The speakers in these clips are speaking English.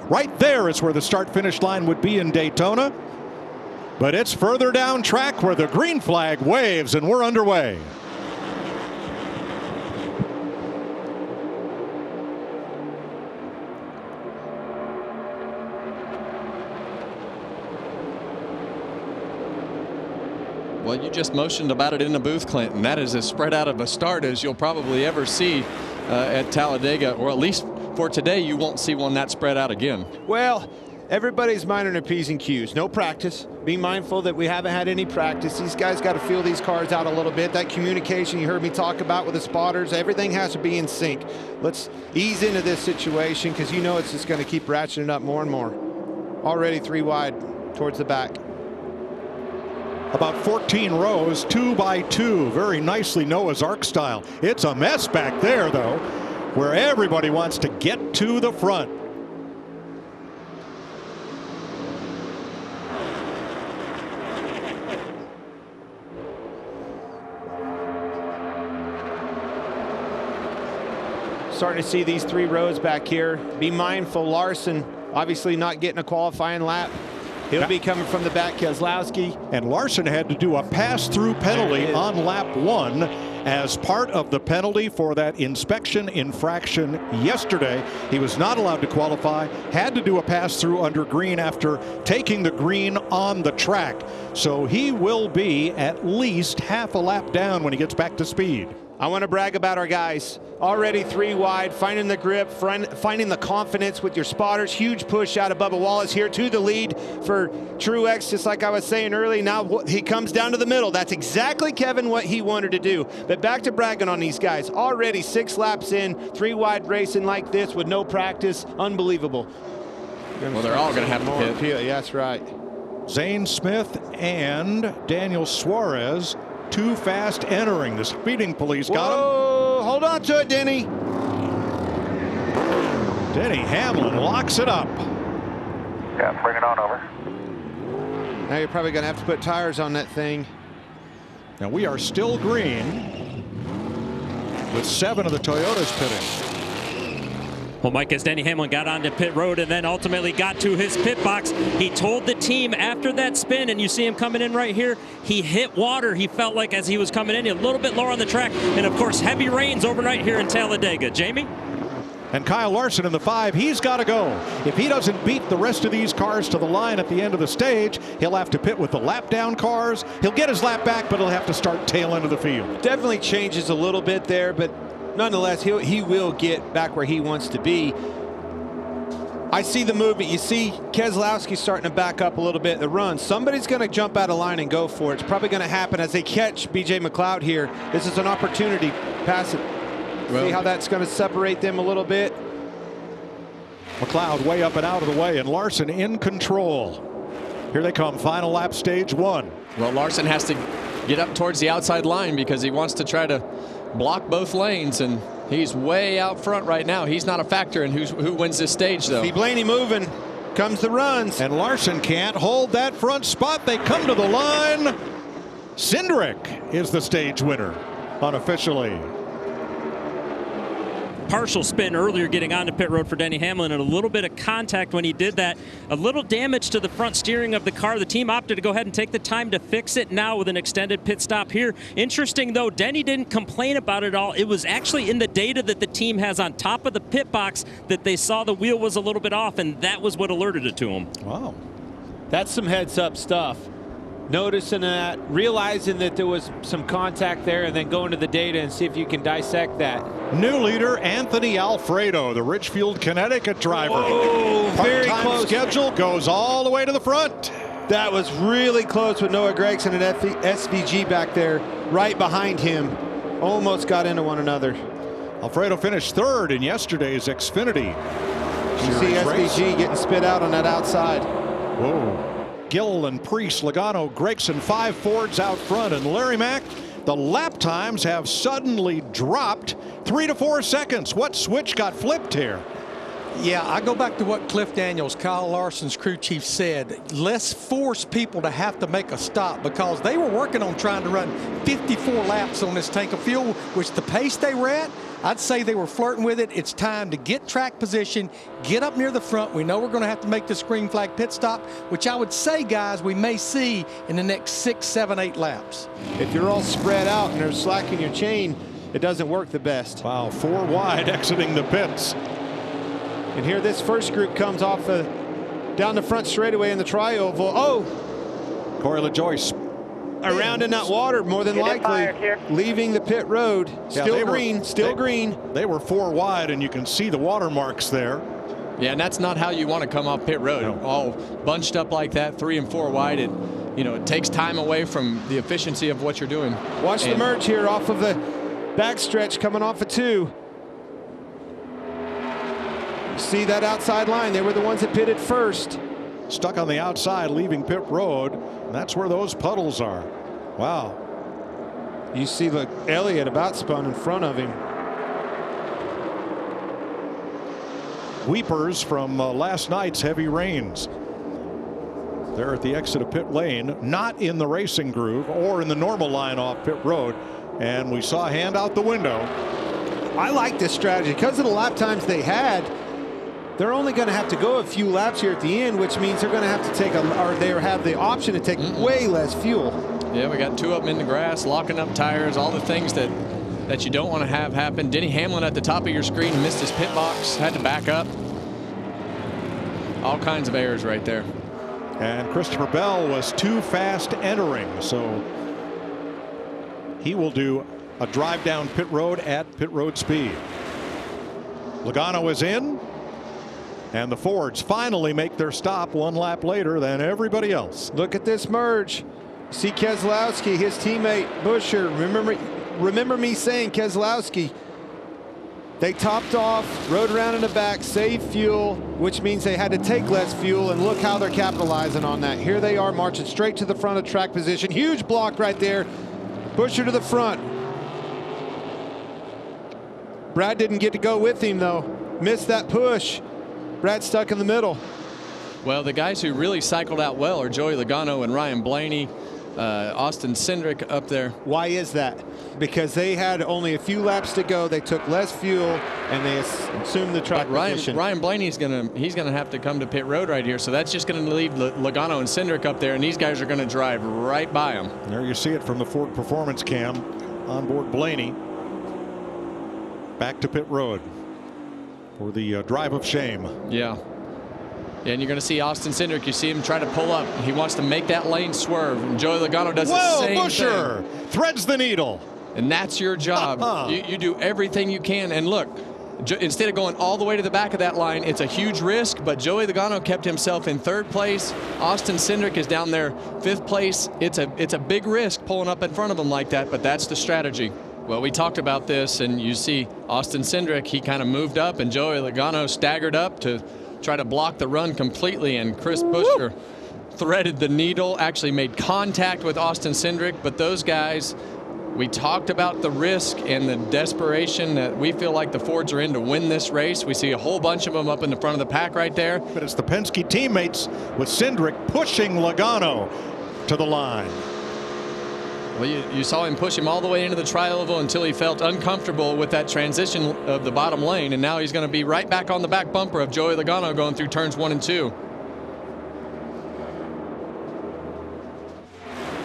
Right there is where the start-finish line would be in Daytona. But it's further down track where the green flag waves, and we're underway. Well, you just motioned about it in the booth, Clinton. That is as spread out of a start as you'll probably ever see at Talladega, or at least for today, you won't see one that spread out again. Well, everybody's minding their P's and Q's. No practice. Be mindful that we haven't had any practice. These guys got to feel these cars out a little bit. That communication you heard me talk about with the spotters, everything has to be in sync. Let's ease into this situation because you know it's just going to keep ratcheting up more and more. Already 3 wide towards the back. About 14 rows, 2 by 2, very nicely Noah's Ark style. It's a mess back there, though, where everybody wants to get to the front. Starting to see these 3 rows back here. Be mindful, Larson obviously not getting a qualifying lap. He'll be coming from the back, Keselowski. And Larson had to do a pass-through penalty on lap 1 as part of the penalty for that inspection infraction yesterday. He was not allowed to qualify, had to do a pass-through under green after taking the green on the track. So he will be at least half a lap down when he gets back to speed. I want to brag about our guys. Already 3 wide, finding the grip, finding the confidence with your spotters. Huge push out of Bubba Wallace here to the lead for Truex, just like I was saying early. Now he comes down to the middle. That's exactly, Kevin, what he wanted to do. But back to bragging on these guys. Already 6 laps in, 3 wide racing like this with no practice. Unbelievable. Well, they're all going to have to pit. Yeah, that's right. Zane Smith and Daniel Suarez too fast entering. The speeding police got him. Hold on to it, Denny. Denny Hamlin locks it up. Yeah, bring it on over. Now you're probably going to have to put tires on that thing. Now we are still green with 7 of the Toyotas pitting. Well, Mike, as Denny Hamlin got onto pit road and then ultimately got to his pit box, he told the team after that spin, and you see him coming in right here, he hit water. He felt like as he was coming in, a little bit lower on the track. And, of course, heavy rains overnight here in Talladega. Jamie? And Kyle Larson in the 5, he's got to go. If he doesn't beat the rest of these cars to the line at the end of the stage, he'll have to pit with the lap down cars. He'll get his lap back, but he'll have to start tail end of the field. Definitely changes a little bit there, but nonetheless, he will get back where he wants to be. I see the movement. You see Keselowski starting to back up a little bit. The run. Somebody's going to jump out of line and go for it. It's probably going to happen as they catch B.J. McLeod here. This is an opportunity. Pass it. Well, see how that's going to separate them a little bit. McLeod way up and out of the way, and Larson in control. Here they come. Final lap, stage 1. Well, Larson has to get up towards the outside line because he wants to try to block both lanes, and he's way out front right now. He's not a factor in who wins this stage, though. See Blaney moving. Comes the runs. And Larson can't hold that front spot. They come to the line. Cindric is the stage winner unofficially. Partial spin earlier getting onto pit road for Denny Hamlin, and a little bit of contact when he did that. A little damage to the front steering of the car. The team opted to go ahead and take the time to fix it now with an extended pit stop here. Interesting, though, Denny didn't complain about it all. It was actually in the data that the team has on top of the pit box that they saw the wheel was a little bit off, and that was what alerted it to him. Wow. That's some heads-up stuff. Noticing that, realizing that there was some contact there, and then going to the data and see if you can dissect that. New leader Anthony Alfredo, the Richfield, Connecticut driver. Oh, very close. Schedule goes all the way to the front. That was really close with Noah Gragson and SVG back there, right behind him. Almost got into one another. Alfredo finished 3rd in yesterday's Xfinity. You see SVG getting spit out on that outside. Whoa. Gill and Priest, Logano, Gregson, 5 Fords out front, and Larry Mack, the lap times have suddenly dropped 3 to 4 seconds. What switch got flipped here? Yeah, I go back to what Cliff Daniels, Kyle Larson's crew chief, said. Let's force people to have to make a stop, because they were working on trying to run 54 laps on this tank of fuel, which the pace they were at, I'd say they were flirting with it. It's time to get track position, get up near the front. We know we're going to have to make this green flag pit stop, which I would say, guys, we may see in the next 6, 7, 8 laps. If you're all spread out and they're slacking your chain, it doesn't work the best. Wow, 4 wide exiting the pits. And here this first group comes off down the front straightaway in the tri-oval. Oh! Corey LaJoie around in that water, more than likely, leaving the pit road. Still green, still green. They were 4 wide, and you can see the water marks there. Yeah, and that's not how you want to come off pit road. No. All bunched up like that, 3 and 4 wide. It takes time away from the efficiency of what you're doing. Watch the merge here off of the backstretch coming off of 2. See that outside line? They were the ones that pitted first. Stuck on the outside, leaving pit road. And that's where those puddles are. Wow. You see, look, Elliott about spun in front of him. Weepers from last night's heavy rains. They're at the exit of pit lane, not in the racing groove or in the normal line off pit road. And we saw a hand out the window. I like this strategy because of the lap times they had. They're only going to have to go a few laps here at the end, which means they're going to have to take they have the option to take way less fuel. Yeah, we got 2 of them in the grass, locking up tires, all the things that you don't want to have happen. Denny Hamlin at the top of your screen missed his pit box, had to back up. All kinds of errors right there. And Christopher Bell was too fast entering, so he will do a drive down pit road at pit road speed. Logano is in, and the Fords finally make their stop 1 lap later than everybody else. Look at this merge. See Keselowski, his teammate Buescher. Remember me saying Keselowski. They topped off, rode around in the back, saved fuel, which means they had to take less fuel, and look how they're capitalizing on that. Here they are marching straight to the front of track position. Huge block right there. Buescher to the front. Brad didn't get to go with him, though. Missed that push. Brad stuck in the middle. Well, the guys who really cycled out well are Joey Logano and Ryan Blaney, Austin Cindric up there. Why is that? Because they had only a few laps to go. They took less fuel, and they assumed the track position. Ryan Blaney's gonna have to come to pit road right here, so that's just going to leave Logano and Cindric up there, and these guys are going to drive right by them. There you see it from the Ford Performance Cam on board Blaney. Back to pit road for the drive of shame. Yeah. And you're going to see Austin Cindric. You see him try to pull up. He wants to make that lane swerve. And Joey Logano does the same Buescher thing. Threads the needle. And that's your job. You do everything you can. And look, instead of going all the way to the back of that line, it's a huge risk. But Joey Logano kept himself in 3rd place. Austin Cindric is down there 5th place. It's a big risk pulling up in front of him like that. But that's the strategy. Well, we talked about this, and you see Austin Cindric, he kind of moved up, and Joey Logano staggered up to try to block the run completely, and Chris Buescher threaded the needle, actually made contact with Austin Cindric. But those guys, we talked about the risk and the desperation that we feel like the Fords are in to win this race. We see a whole bunch of them up in the front of the pack right there. But it's the Penske teammates with Cindric pushing Logano to the line. Well, you saw him push him all the way into the tri-oval until he felt uncomfortable with that transition of the bottom lane, and now he's going to be right back on the back bumper of Joey Logano going through turns 1 and 2.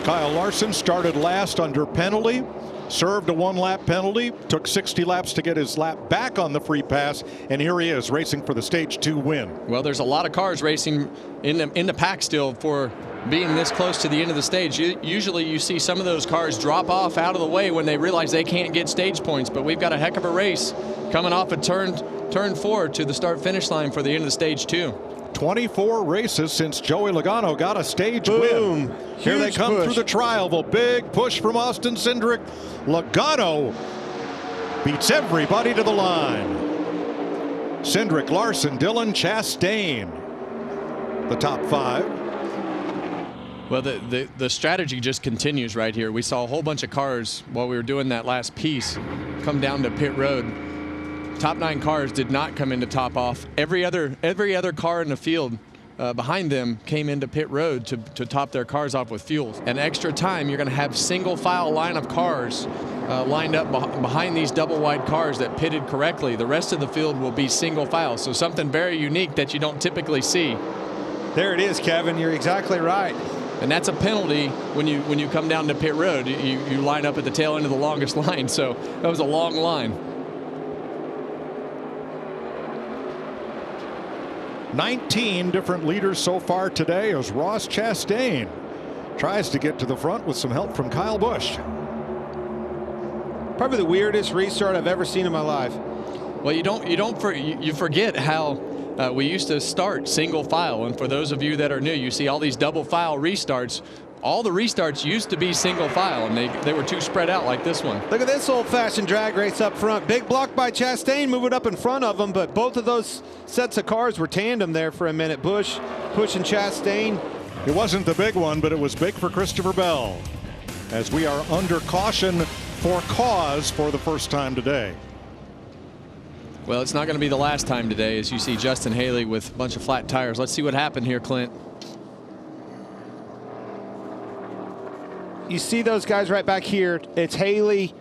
Kyle Larson started last under penalty, served a 1-lap penalty, took 60 laps to get his lap back on the free pass, and here he is racing for the Stage 2 win. Well, there's a lot of cars racing in the pack still for being this close to the end of the stage. Usually you see some of those cars drop off out of the way when they realize they can't get stage points, but we've got a heck of a race coming off of turn 4 to the start-finish line for the end of the Stage 2. 24 races since Joey Logano got a stage Boom. win. Here they come through the tri-oval. Big push from Austin Cindric. Logano beats everybody to the line. Cindric, Larson, Dillon, Chastain, the top 5. Well, the strategy just continues right here. We saw a whole bunch of cars while we were doing that last piece come down to pit road. Top 9 cars did not come into top off. Every other car in the field behind them came into pit road to top their cars off with fuel. And extra time, you're going to have single file line of cars lined up behind these double wide cars that pitted correctly. The rest of the field will be single file. So something very unique that you don't typically see. There it is, Kevin. You're exactly right. And that's a penalty when you come down to pit road. You line up at the tail end of the longest line. So that was a long line. 19 different leaders so far today as Ross Chastain tries to get to the front with some help from Kyle Busch. Probably the weirdest restart I've ever seen in my life. Well, you forget how we used to start single file, and for those of you that are new, you see all these double file restarts. All the restarts used to be single file, and they were too spread out like this one. Look at this old-fashioned drag race up front. Big block by Chastain, moving up in front of him, but both of those sets of cars were tandem there for a minute. Busch pushing Chastain. It wasn't the big one, but it was big for Christopher Bell, as we are under caution for cause for the first time today. Well, it's not going to be the last time today, as you see Justin Haley with a bunch of flat tires. Let's see what happened here, Clint. You see those guys right back here. It's Haley.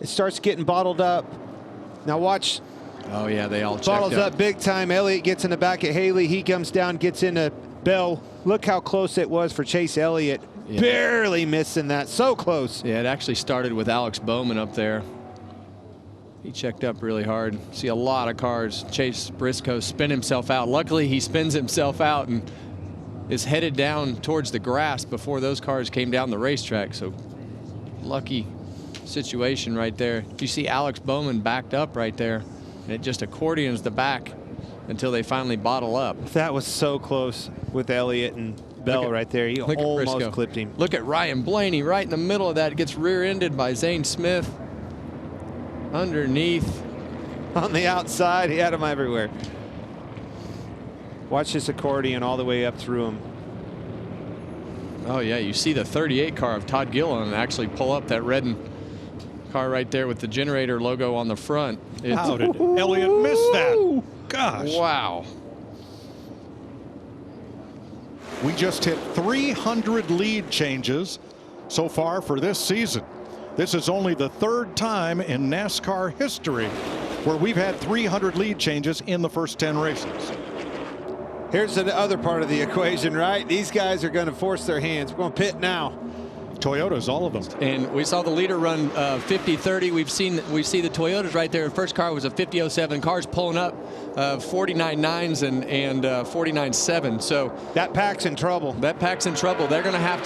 It starts getting bottled up. Now watch. Oh, yeah, they all checked bottles up big time. Elliott gets in the back at Haley. He comes down, gets into Bell. Look how close it was for Chase Elliott. Yeah. Barely missing that. So close. Yeah, it actually started with Alex Bowman up there. He checked up really hard. See a lot of cars. Chase Briscoe spin himself out. Luckily, he spins himself out and is headed down towards the grass before those cars came down the racetrack. So lucky situation right there. You see Alex Bowman backed up right there, and it just accordions the back until they finally bottle up. That was so close with Elliott and Bell right there. He almost clipped him. Look at Ryan Blaney right in the middle of that. Gets rear-ended by Zane Smith. Underneath. On the outside, he had him everywhere. Watch this accordion all the way up through him. Oh, yeah, you see the 38 car of Todd Gilliland actually pull up that red car right there with the generator logo on the front. How did Elliott miss that? Gosh. Wow. We just hit 300 lead changes so far for this season. This is only the third time in NASCAR history where we've had 300 lead changes in the first 10 races. Here's the other part of the equation, right? These guys are going to force their hands. We're going to pit now. Toyotas, all of them. And we saw the leader run 50-30. We see the Toyotas right there. The first car was a 50-07. Cars pulling up 49.9s and 49.7. So that pack's in trouble. That pack's in trouble. They're going to have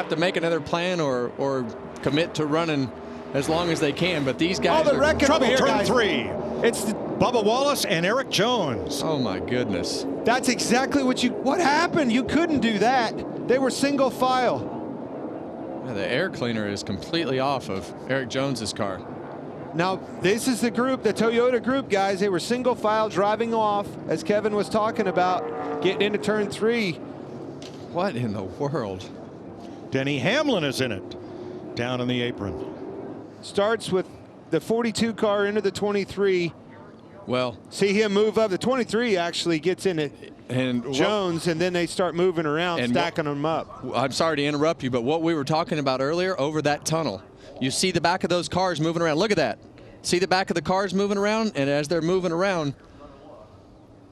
to make another plan or commit to running as long as they can. But these guys are trouble. Here, turn guys. 3. It's Bubba Wallace and Eric Jones. Oh my goodness. That's exactly what happened. You couldn't do that. They were single file. Yeah, the air cleaner is completely off of Eric Jones's car. Now, this is the group, the Toyota group, guys. They were single file driving off, as Kevin was talking about, getting into turn 3. What in the world? Denny Hamlin is in it, down in the apron. Starts with the 42 car into the 23. Well, see him move up. The 23 actually gets in it. And Jones, and then they start moving around, stacking them up. I'm sorry to interrupt you, but what we were talking about earlier over that tunnel, you see the back of those cars moving around. Look at that. See the back of the cars moving around, and as they're moving around,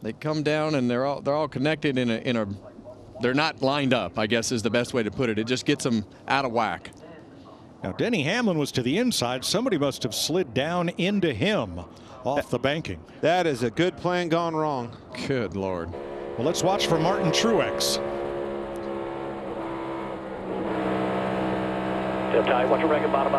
they come down and they're all connected in a they're not lined up, I guess is the best way to put it. It just gets them out of whack. Now Denny Hamlin was to the inside. Somebody must have slid down into him off the banking. That is a good plan gone wrong. Good Lord. Well, let's watch for Martin Truex. Tight. Watch your record. Bottom.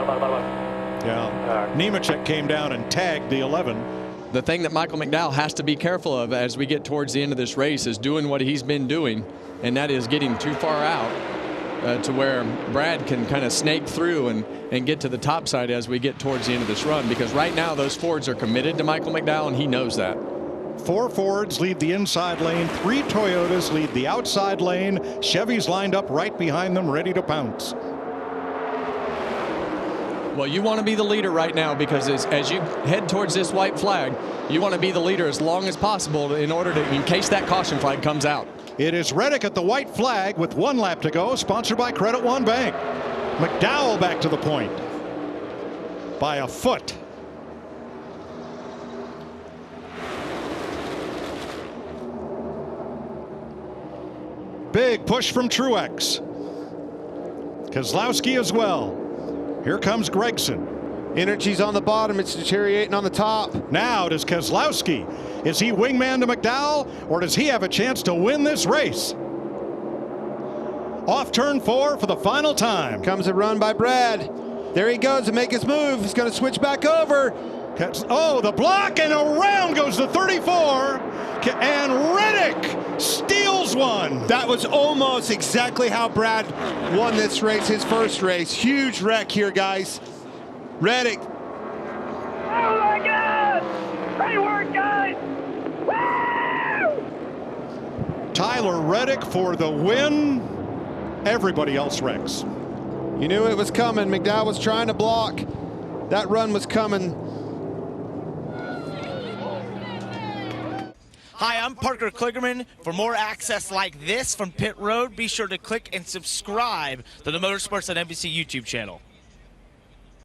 Yeah. Nemechek came down and tagged the 11. The thing that Michael McDowell has to be careful of as we get towards the end of this race is doing what he's been doing, and that is getting too far out to where Brad can kind of snake through and get to the top side as we get towards the end of this run, because right now those Fords are committed to Michael McDowell, and he knows that. 4 Fords lead the inside lane. 3 Toyotas lead the outside lane. Chevy's lined up right behind them, ready to pounce. Well, you want to be the leader right now, because as you head towards this white flag, you want to be the leader as long as possible in case that caution flag comes out. It is Reddick at the white flag with 1 lap to go, sponsored by Credit One Bank. McDowell back to the point. by a foot. Big push from Truex. Keselowski as well. Here comes Gregson. Energy's on the bottom. It's deteriorating on the top. Now does Keselowski. Is he wingman to McDowell, or does he have a chance to win this race? Off turn 4 for the final time. Comes a run by Brad. There he goes to make his move. He's going to switch back over. Oh, the block, and around goes the 34. And Reddick steals one. That was almost exactly how Brad won this race, his first race. Huge wreck here, guys. Reddick. Oh my God! Great work, guys! Woo! Tyler Reddick for the win. Everybody else wrecks. You knew it was coming. McDowell was trying to block. That run was coming. Hi, I'm Parker Kligerman. For more access like this from Pit Road, be sure to click and subscribe to the Motorsports on NBC YouTube channel.